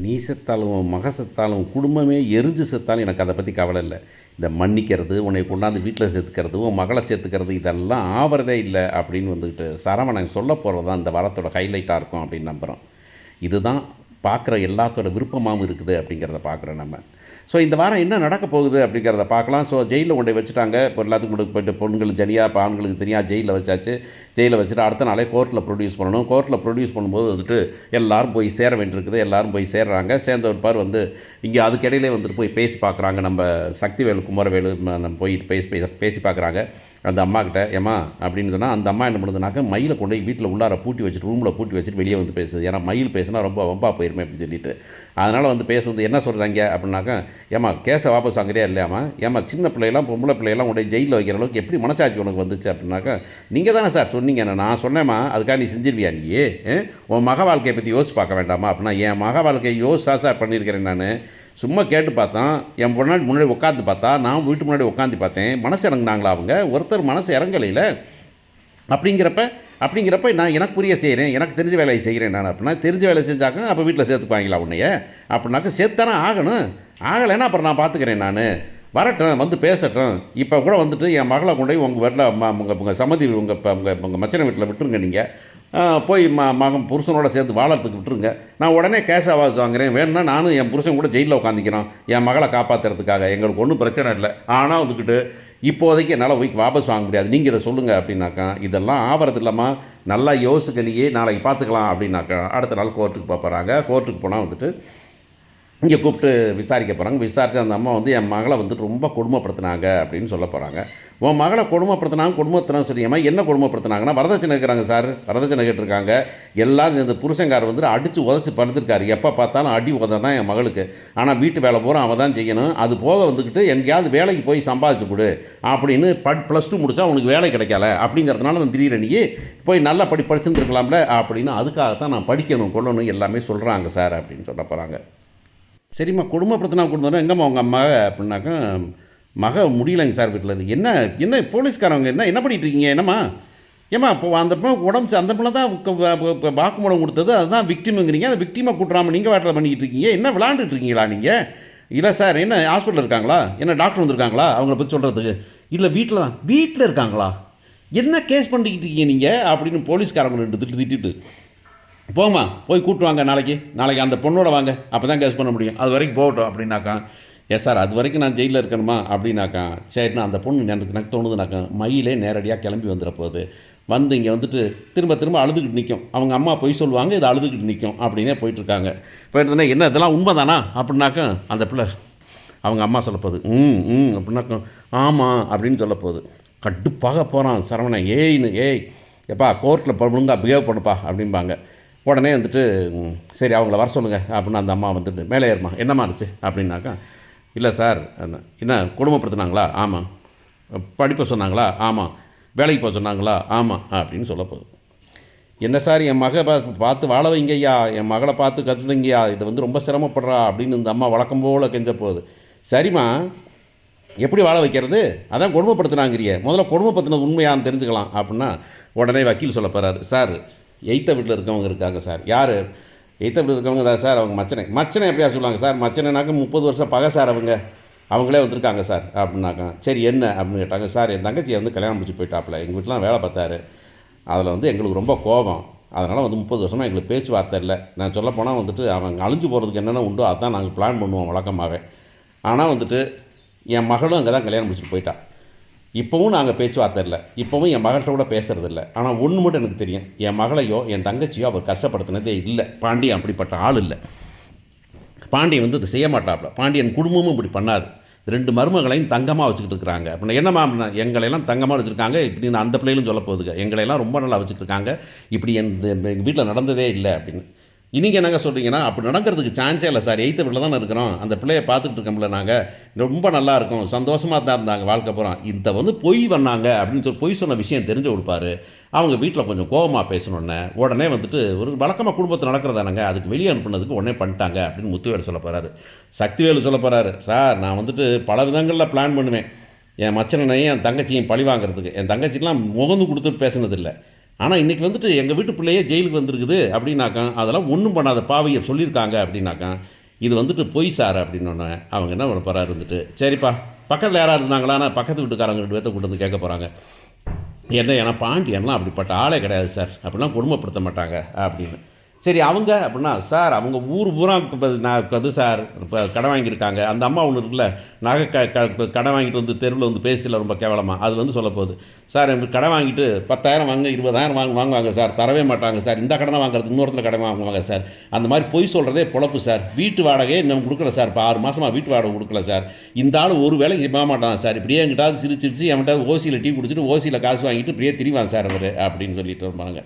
நீ செத்தாலும் மக செத்தாலும் குடும்பமே எரிஞ்சு செத்தாலும் எனக்கு அதை பற்றி கவலை இல்லை. இந்த மன்னிக்கிறது, உன்னை கொண்டாந்து வீட்டில் சேர்த்துக்கிறது, உன் மகளை சேர்த்துக்கிறது இதெல்லாம் ஆவறதே இல்லை அப்படின்னு வந்துக்கிட்டு சரவணன் சொல்ல போகிறது தான் இந்த வாரத்தோட ஹைலைட்டாக இருக்கும் அப்படின்னு நம்புகிறோம். இதுதான் பார்க்குற எல்லாத்தோட விருப்பமாகவும் இருக்குது அப்படிங்கிறத பார்க்குறோம் நம்ம. ஸோ இந்த வாரம் என்ன நடக்க போகுது அப்படிங்கிறத பார்க்கலாம். ஸோ ஜெயிலில் கொண்டு வச்சுட்டாங்க. இப்போ எல்லாத்துக்கும் கொண்டு போய்ட்டு பொண்ணுங்களுக்கு தனியாக இப்போ ஆண்களுக்கு தனியாக ஜெயிலில் வச்சாச்சு. ஜெயிலில் வச்சுட்டு அடுத்த நாளே கோர்ட்டில் ப்ரொடியூஸ் பண்ணணும். கோர்ட்டில் ப்ரொடியூஸ் பண்ணும்போது வந்துட்டு எல்லோரும் போய் சேர வேண்டியிருக்குது. எல்லோரும் போய் சேர்றாங்க. சேர்ந்த ஒரு பார் வந்து இங்கே அதுக்கிடையிலே வந்துட்டு போய் பேசி பார்க்குறாங்க. நம்ம சக்திவேலு குமரவேலு நம்ம போய் பேசி பார்க்குறாங்க அந்த அம்மாக்கிட்ட. ஏம்மா அப்படின்னு சொன்னால் அந்த அம்மா என்ன பண்ணுதுனாக்கா மயிலை கொண்டு போய் வீட்டில் உள்ளார பூட்டி வச்சுட்டு ரூமில் பூட்டி வச்சுட்டு வெளியே வந்து பேசுது. ஏன்னா மயில் பேசுனா ரொம்ப வம்பா போயிருமே அப்படின்னு சொல்லிட்டு அதனால் வந்து பேசுவது என்ன சொல்கிறாங்க அப்படின்னாக்கா, ஏம்மா கேஸை வாபஸ் வாங்குறியா இல்லையாம்மா, ஏம்மா சின்ன பிள்ளையெல்லாம் பொம்பளை பிள்ளையெல்லாம் உடைய ஜெயிலில் வைக்கிற அளவுக்கு எப்படி மனசாட்சி உனக்கு வந்துச்சு அப்படின்னாக்கா, நீங்கள் தானே சார் சொன்னீங்க, நான் சொன்னேம்மா அதுக்காக நீ செஞ்சிருவியா நீ, உன் மக வாழ்க்கையை பற்றி யோசிச்சு பார்க்க வேண்டாமா அப்படின்னா, என் மக வாழ்க்கையை யோசிச்சா சார் பண்ணியிருக்கிறேன் நான், சும்மா கேட்டு பார்த்தேன், என் பொண்ணாடி முன்னாடி உட்காந்து பார்த்தா, நான் வீட்டு முன்னாடி உட்காந்து பார்த்தேன், மனசு இறங்குனாங்களா அவங்க, ஒருத்தர் மனசு இறங்கலையில் அப்படிங்கிறப்ப நான் எனக்கு புரிய செய்கிறேன், எனக்கு தெரிஞ்ச வேலையை செய்கிறேன் நான் அப்படின்னா, தெரிஞ்ச வேலை செஞ்சாக்க அப்போ வீட்டில் சேர்த்துக்குவாங்களா உன்னைய அப்படின்னாக்க, சேர்த்தானே ஆகணும், ஆகலைன்னா அப்புறம் நான் பார்த்துக்கிறேன், நான் வரட்டும் வந்து பேசட்டும். இப்போ கூட வந்துட்டு என் மகளை கொண்டு போய் உங்கள் வீட்டில் உங்கள் சம்மதி உங்கள் மச்சனை வீட்டில் விட்டுருங்க, நீங்கள் போய் மகன் புருஷனோட சேர்ந்து வாழறதுக்கு விட்டுருங்க, நான் உடனே கேஷ் ஆவாஸ் வாங்குறேன், வேணும்னா நானும் என் புருஷன் கூட ஜெயிலில் உட்காந்துக்கிறோம் என் மகளை காப்பாற்றுறதுக்காக, எங்களுக்கு ஒன்றும் பிரச்சனை இல்லை, ஆனால் வந்துக்கிட்டு இப்போதைக்கு என்னால் போய் வாபஸ் வாங்க முடியாது, நீங்கள் இதை சொல்லுங்கள் அப்படின்னாக்கா, இதெல்லாம் ஆவறது இல்லாமல் நல்லா யோசிக்கலையே, நாளைக்கு பார்த்துக்கலாம் அப்படின்னாக்கா அடுத்த நாள் கோர்ட்டுக்கு போகிறாங்க. கோர்ட்டுக்கு போனால் வந்துட்டு இங்கே கூப்பிட்டு விசாரிக்க போகிறாங்க. விசாரித்த அந்த அம்மா வந்து என் மகளை வந்துட்டு ரொம்ப கொடுமைப்படுத்தினாங்க அப்படின்னு சொல்ல போகிறாங்க. உன் மகளை கொடுமைப்படுத்தினாங்க சொல்லியம்மா, என்ன கொடுமைப்படுத்தினாங்கன்னா வரதட்சணை கேட்குறாங்க சார், வரதட்சணை கேட்டிருக்காங்க. எல்லோரும் இந்த புருஷங்கார் வந்துட்டு அடித்து உதச்சி படுத்துருக்காரு, எப்போ பார்த்தாலும் அடி உத தான் என் மகளுக்கு, ஆனால் வீட்டு வேலை பூரா அவள் தான் செய்யணும், அது போக வந்துக்கிட்டு எங்கேயாவது வேலைக்கு போய் சம்பாதிச்சு கொடு அப்படின்னு +2 முடித்தா உனக்கு வேலை கிடைக்கல அப்படிங்கிறதுனால நான் திடீரெனி போய் நல்லா படிச்சுருக்கலாம்ல அப்படின்னு, அதுக்காகத்தான் நான் படிக்கணும் கொள்ளணும் எல்லாமே சொல்கிறாங்க சார் அப்படின்னு சொல்ல போகிறாங்க. சரிம்மா கொடுமைப்படுத்தினா எங்கம்மா உங்கள் அம்மா அப்படின்னாக்கா, மக முடியலைங்க சார் வீட்டில். என்ன போலீஸ்காரவங்க என்ன பண்ணிகிட்டு இருக்கீங்க, என்னம்மா ஏம்மா இப்போ அந்த பிள்ளை உடம்பு அந்த பிள்ளை தான் வாக்குமூலம் கொடுத்தது, அதுதான் விக்டிமுங்கிறீங்க, அதை விக்டிமாக கூட்டுறாமல் நீங்கள் வாட்டில் பண்ணிக்கிட்டு இருக்கீங்க, என்ன விளாண்டுட்டு இருக்கீங்களா நீங்கள்? இல்லை சார், என்ன ஹாஸ்பிட்டலில் இருக்காங்களா, என்ன டாக்டர் வந்திருக்காங்களா அவங்கள பற்றி சொல்கிறதுக்கு? இல்லை வீட்டில் இருக்காங்களா, என்ன கேஸ் பண்ணிக்கிட்டு இருக்கீங்க நீங்கள் அப்படின்னு போலீஸ்காரங்க ரெண்டு திட்டிட்டு, போமா போய் கூட்டுவாங்க, நாளைக்கு அந்த பொண்ணோட வாங்க, அப்போ தான் கேஸ் பண்ண முடியும், அது வரைக்கும் போகட்டும் அப்படின்னாக்கா. எஸ் சார், அது வரைக்கும் நான் ஜெயிலில் இருக்கணுமா அப்படின்னாக்கா, சரிண்ணா அந்த பொண்ணு எனக்கு தோணுதுனாக்கா மயிலே நேரடியாக கிளம்பி வந்துட போகுது, வந்து இங்கே வந்துட்டு திரும்ப அழுதுகிட்டு நிற்கும், அவங்க அம்மா பொய் சொல்லுவாங்க, இது அழுதுகிட்டு நிற்கும் அப்படின்னே போயிட்டுருக்காங்க. போயிட்டு என்ன இதெல்லாம் உண்மை தானா அப்படின்னாக்கா, அந்த பிள்ளை அவங்க அம்மா சொல்ல போகுது அப்படின்னாக்கா ஆமாம் அப்படின்னு சொல்ல போகுது. கடுப்பாக போகிறான் சரவணன், ஏய் எப்பா கோர்ட்டில் ஒழுங்காக பிஹேவ் பண்ணுப்பா அப்படிம்பாங்க. உடனே வந்துட்டு சரி அவங்கள வர சொல்லுங்கள் அப்படின்னு அந்த அம்மா வந்துட்டு மேலே ஏறுமா, என்னம்மா இருந்துச்சு அப்படின்னாக்கா, இல்லை சார் என்ன கொடுமைப்படுத்தினாங்களா, ஆமாம், படிப்பை சொன்னாங்களா, ஆமாம், வேலைக்கு போக சொன்னாங்களா, ஆமாம் அப்படின்னு சொல்ல போகுது. என்ன சார் என் மகளை பார்த்து வாழ வைங்கய்யா, என் மகளை பார்த்து கற்றுடுங்கய்யா, இதை வந்து ரொம்ப சிரமப்படுறா அப்படின்னு இந்த அம்மா வழக்கம் போல் கெஞ்ச போகுது. சரிம்மா எப்படி வாழ வைக்கிறது, அதான் கொடுமைப்படுத்தினாங்கிறிய, முதல்ல கொடுமைப்படுத்தினது உண்மையான்னு தெரிஞ்சுக்கலாம் அப்படின்னா, உடனே வக்கீல் சொல்ல போகிறாரு, சார் எய்த்த வீட்டில் இருக்கவங்க இருக்காங்க சார். யார் எய்த்த வீட்டில் இருக்கவங்க தான் சார், அவங்க மச்சனை எப்படியா சொல்லுவாங்க சார், மச்சனைனாக்க 30 வருஷம் பகை சார், அவங்களே வந்திருக்காங்க சார் அப்படின்னாக்கா. சரி என்ன அப்படின்னு கேட்டாங்க. சார் என் தங்கச்சியை வந்து கல்யாணம் முடிச்சு போயிட்டாப்புல, எங்கள் வீட்டிலாம் வேலை பார்த்தாரு, அதில் வந்து எங்களுக்கு ரொம்ப கோபம், அதனால் வந்து 30 வருஷமாக எங்களுக்கு பேச்சுவார்த்தை இல்லை, நான் சொல்ல போனால் வந்துட்டு அவங்க அழிஞ்சு போகிறதுக்கு என்னென்ன உண்டோ அதுதான் நாங்கள் பிளான் பண்ணுவோம் வழக்கமாகவே, ஆனால் வந்துட்டு என் மகளும் அங்கே தான் கல்யாணம் முடிச்சுட்டு போயிட்டா, இப்போவும் நாங்கள் பேச்சுவார்த்தை இல்லை, இப்போவும் என் மகள்கிட்ட கூட பேசுகிறது இல்லை, ஆனால் ஒன்று மட்டும் எனக்கு தெரியும், என் மகளையோ என் தங்கச்சியோ அவர் கஷ்டப்படுத்தினதே இல்லை, பாண்டியன் அப்படிப்பட்ட ஆள் இல்லை, பாண்டியன் வந்து இது செய்ய மாட்டாப்புல, பாண்டியன் குடும்பமும் இப்படி பண்ணாது, 2 மருமகளையும் தங்கமாக வச்சுக்கிட்டு இருக்கிறாங்க அப்படின்னா, என்னம்மா அப்படின்னா, எங்களையெல்லாம் தங்கமாக வச்சுருக்காங்க இப்படின்னு அந்த பிள்ளைகளும் சொல்ல போகுதுங்க, எங்களையெல்லாம் ரொம்ப நல்லா வச்சுட்டு இருக்காங்க, இப்படி எங்கள் வீட்டில் நடந்ததே இல்லை அப்படின்னு. இன்றைக்கி என்னங்க சொல்கிறீங்கன்னா, அப்படி நடக்கிறதுக்கு சான்ஸே இல்லை சார், எய்த்த வீட்டில் தானே இருக்கிறோம், அந்த பிள்ளையை பார்த்துட்டு இருக்கோம்ல, நாங்கள் ரொம்ப நல்லா இருக்கும், சந்தோஷமாக தான் இருந்தாங்க வாழ்க்கை போகிறோம், இந்த வந்து பொய் பண்ணாங்க அப்படின்னு சொல்லி பொய் சொன்ன விஷயம் தெரிஞ்சு கொடுப்பாரு, அவங்க வீட்டில் கொஞ்சம் கோபமாக பேசணுன்னே உடனே வந்துட்டு ஒரு வழக்கமாக குடும்பத்தில் நடக்கிறதானங்க, அதுக்கு வெளியே அனுப்புனதுக்கு உடனே பண்ணிட்டாங்க அப்படின்னு முத்துவேல் சொல்ல போகிறாரு. சக்திவேலு சொல்ல போகிறாரு, சார் நான் வந்துட்டு பல விதங்களில் பிளான் பண்ணுவேன், என் மச்சனையும் என் தங்கச்சியும் பழி வாங்கிறதுக்கு, என் தங்கச்சிக்கெலாம் முகந்து கொடுத்து பேசுனதில்லை, ஆனால் இன்றைக்கி வந்துட்டு எங்கள் வீட்டு பிள்ளையே ஜெயிலுக்கு வந்திருக்குது அப்படின்னாக்கா, அதெல்லாம் ஒன்றும் பண்ணாத பாவியை சொல்லியிருக்காங்க அப்படின்னாக்கா, இது வந்துட்டு பொய் சார் அப்படின்னோடனே அவங்க என்ன பண்ண போகிறாரு வந்துட்டு, சரிப்பா பக்கத்தில் யாராவது இருந்தாங்களான்னா பக்கத்து வீட்டுக்காரங்க 2 பேர்த்த கூட்டு வந்து கேட்க போகிறாங்க. ஏன்னா பாண்டியன்லாம் அப்படிப்பட்ட ஆளே கிடையாது சார், அப்படிலாம் கொடுமைப்படுத்த மாட்டாங்க அப்படின்னு. சரி அவங்க அப்படின்னா, சார் அவங்க ஊர் பூரா இப்போ நான் வந்து சார் இப்போ கடன் வாங்கியிருக்காங்க. அந்த அம்மா ஒன்று இருக்குல்ல, நகை கடன் வாங்கிட்டு வந்து தெருவில் வந்து பேசல ரொம்ப கேவலமாக, அது வந்து சொல்ல போகுது. சார் எனக்கு கடன் வாங்கிட்டு 10,000 வாங்க 20,000 வாங்குவாங்க சார், தரவே மாட்டாங்க சார், இந்த கடனை வாங்குறது இன்னொருத்தில் கடன் வாங்குவாங்க சார். அந்த மாதிரி பொய் சொல்கிறதே பொழப்பு சார். வீட்டு வாடகையே இன்னும் கொடுக்கல சார், இப்போ 6 மாதமாக வீட்டு வாடகை கொடுக்கல சார். இந்த ஆள் ஒரு வேலைக்கு போக மாட்டான் சார், இப்படியே எங்கிட்டாவது சிரிச்சிருச்சு என்கிட்ட ஓசியில் டீ குடிச்சிட்டு ஓசியில் காசு வாங்கிட்டு இப்படியே திரிவான் சார் அவர் அப்படின்னு சொல்லிட்டு இருப்பாங்க.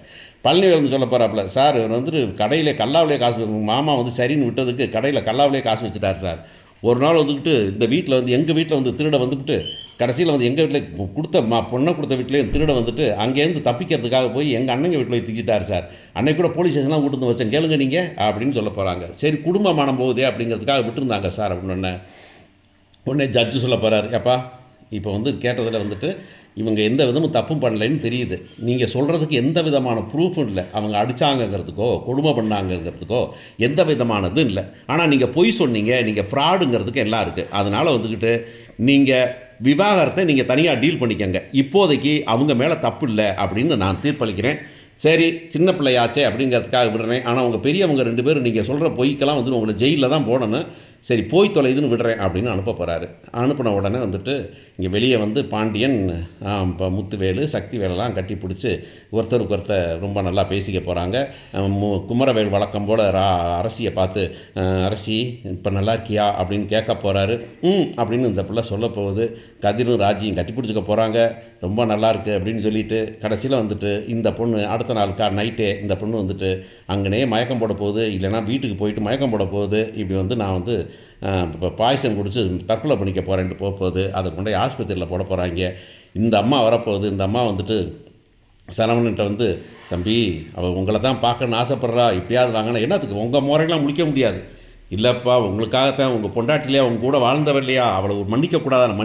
பழனிவேல் சொல்ல போகிறாப்புல, சார் இவர் வந்துட்டு கடையில் கல்லாவிலே காசு, மாமா வந்து சரின்னு விட்டதுக்கு கடையில் கல்லாவிலே காசு வச்சுட்டார் சார். ஒரு நாள் வந்துக்கிட்டு இந்த வீட்டில் வந்து எங்கள் வீட்டில் வந்து திருட வந்துக்கிட்டு கடைசியில் வந்து எங்கள் வீட்டில் கொடுத்த பொண்ணை கொடுத்த வீட்டிலேயே திருட வந்துட்டு அங்கேருந்து தப்பிக்கிறதுக்காக போய் எங்கள் அண்ணங்க வீட்டில் போய் திச்சிட்டார் சார். அன்னைக்கு கூட போலீஸ் ஸ்டேஷன்லாம் கூட்டு வந்து வச்சேன், கேளுங்க நீங்கள் அப்படின்னு சொல்ல போகிறாங்க. சரி குடும்பமானம் போகுதே அப்படிங்கிறதுக்காக விட்டுருந்தாங்க சார் அப்படின்னு உடனே ஜட்ஜு சொல்ல போகிறார், ஏப்பா இப்போ வந்து கேட்டதில் வந்துட்டு இவங்க எந்த விதமும் தப்பும் பண்ணலைன்னு தெரியுது, நீங்கள் சொல்கிறதுக்கு எந்த விதமான ப்ரூஃபும் இல்லை, அவங்க அடித்தாங்கங்கிறதுக்கோ கொடுமை பண்ணாங்கங்கிறதுக்கோ எந்த விதமானதும் இல்லை. ஆனால் நீங்கள் பொய் சொன்னீங்க, நீங்கள் ஃப்ராடுங்கிறதுக்கு எல்லாம் இருக்குது. அதனால் வந்துக்கிட்டு நீங்கள் விவாகரத்தை நீங்கள் தனியாக டீல் பண்ணிக்கங்க, இப்போதைக்கு அவங்க மேலே தப்பு இல்லை அப்படின்னு நான் தீர்ப்பளிக்கிறேன். சரி சின்ன பிள்ளையாச்சே அப்படிங்கிறதுக்காக விடுறேன், ஆனால் உங்கள் பெரியவங்க 2 பேரும் நீங்கள் சொல்கிற பொய்க்கெல்லாம் வந்து உங்களை ஜெயிலில் தான் போடணும், சரி போய் தொலைதுன்னு விடுறேன் அப்படின்னு அனுப்ப போகிறாரு. அனுப்பின உடனே வந்துட்டு இங்கே வெளியே வந்து பாண்டியன் இப்போ முத்துவேலு சக்திவேலெல்லாம் கட்டி பிடிச்சி ஒருத்தருக்கு ஒருத்தர் ரொம்ப நல்லா பேசிக்க போகிறாங்க. குமரவேல் வழக்கம் போல் அரசியை பார்த்து, அரசி இப்போ நல்லா இருக்கியா அப்படின்னு கேட்க போகிறாரு. அப்படின்னு இந்த பிள்ளை சொல்ல போகுது. கதிரும் ராஜியும் கட்டி பிடிச்சிக்க போகிறாங்க, ரொம்ப நல்லா இருக்குது அப்படின்னு சொல்லிட்டு கடைசியில் வந்துட்டு இந்த பொண்ணு அடுத்த நாள் நைட்டே இந்த பொண்ணு வந்துட்டு அங்கனே மயக்கம் போட போகுது, இல்லைனா வீட்டுக்கு போயிட்டு மயக்கம் போட போகுது. இப்படி வந்து நான் வந்து இப்போ பாய்சன் குடிச்சு தற்கொலை பண்ணிக்க போகிறேன்ட்டு போகுது. அதை கொண்டு ஆஸ்பத்திரியில் போட போகிறாங்க. இந்த அம்மா வரப்போகுது. இந்த அம்மா வந்துட்டு சரவணன்ட்ட வந்து, தம்பி அவள் உங்களை தான் பார்க்கணுன்னு ஆசைப்பட்றா, இப்படியாவது வாங்கினா என்னத்துக்கு உங்கள் முறையெல்லாம் முடிக்க முடியாது, இல்லைப்பா உங்களுக்காகத்தான், உங்கள் பொண்டாட்டிலையா அவங்க கூட வாழ்ந்தவர் இல்லையா, அவளை ஒரு மன்னிக்கக்கூடாது,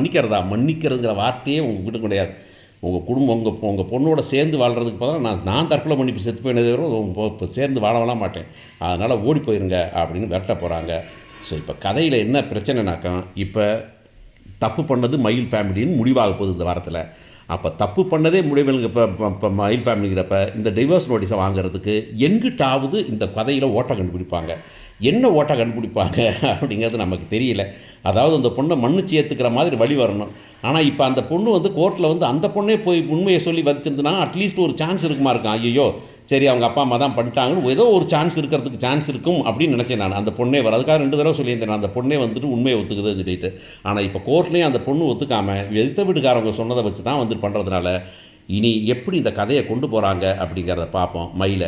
மன்னிக்கிறதுங்கிற வார்த்தையே உங்ககிட்ட கிடையாது. உங்கள் குடும்பம் உங்கள் பொண்ணோட சேர்ந்து வாழ்கிறதுக்கு பதிலாக நான் தற்கொலை பண்ணி செத்து போயினது சேர்ந்து வாழலாம் மாட்டேன், அதனால் ஓடி போயிருங்க அப்படின்னு விரட்ட போகிறாங்க. ஸோ இப்போ கதையில் என்ன பிரச்சனைனாக்கா, இப்போ தப்பு பண்ணது மயில் ஃபேமிலின்னு முடிவாக போகுது இந்த வாரத்தில். அப்போ தப்பு பண்ணதே முடிவுங்க. இப்போ மயில் ஃபேமிலிங்கிறப்ப இந்த டிவோர்ஸ் நோட்டீஸை வாங்குறதுக்கு எங்கிட்டாவது இந்த கதையில் ஓட்டம் கண்டுபிடிப்பாங்க. என்ன ஓட்டம் கண்டுபிடிப்பாங்க அப்படிங்கிறது நமக்கு தெரியல. அதாவது அந்த பொண்ணை மன்னிச்சு ஏற்றுக்கிற மாதிரி வழி வரணும். ஆனால் இப்போ அந்த பொண்ணு வந்து கோர்ட்டில் வந்து அந்த பொண்ணே போய் உண்மையை சொல்லி வச்சிருந்தனா அட்லீஸ்ட் ஒரு சான்ஸ் இருக்குமா இருக்கும். ஐயோ சரி அவங்க அப்பா அம்மா தான் பண்ணிட்டாங்கன்னு ஏதோ ஒரு சான்ஸ் இருக்கிறதுக்கு சான்ஸ் இருக்கும் அப்படின்னு நினச்சேன் நான். அந்த பொண்ணே அதுக்காக 2 தடவை சொல்லியிருந்தேன், அந்த பொண்ணே வந்துட்டு உண்மையை ஒத்துக்குதுன்னு சொல்லிட்டு. ஆனால் இப்போ கோர்ட்லேயும் அந்த பொண்ணு ஒத்துக்காமல் எதிர்த்த வீட்டுக்காரவங்க சொன்னதை வச்சு தான் வந்து பண்ணுறதுனால இனி எப்படி இந்த கதையை கொண்டு போகிறாங்க அப்படிங்கிறத பார்ப்போம். மயிலை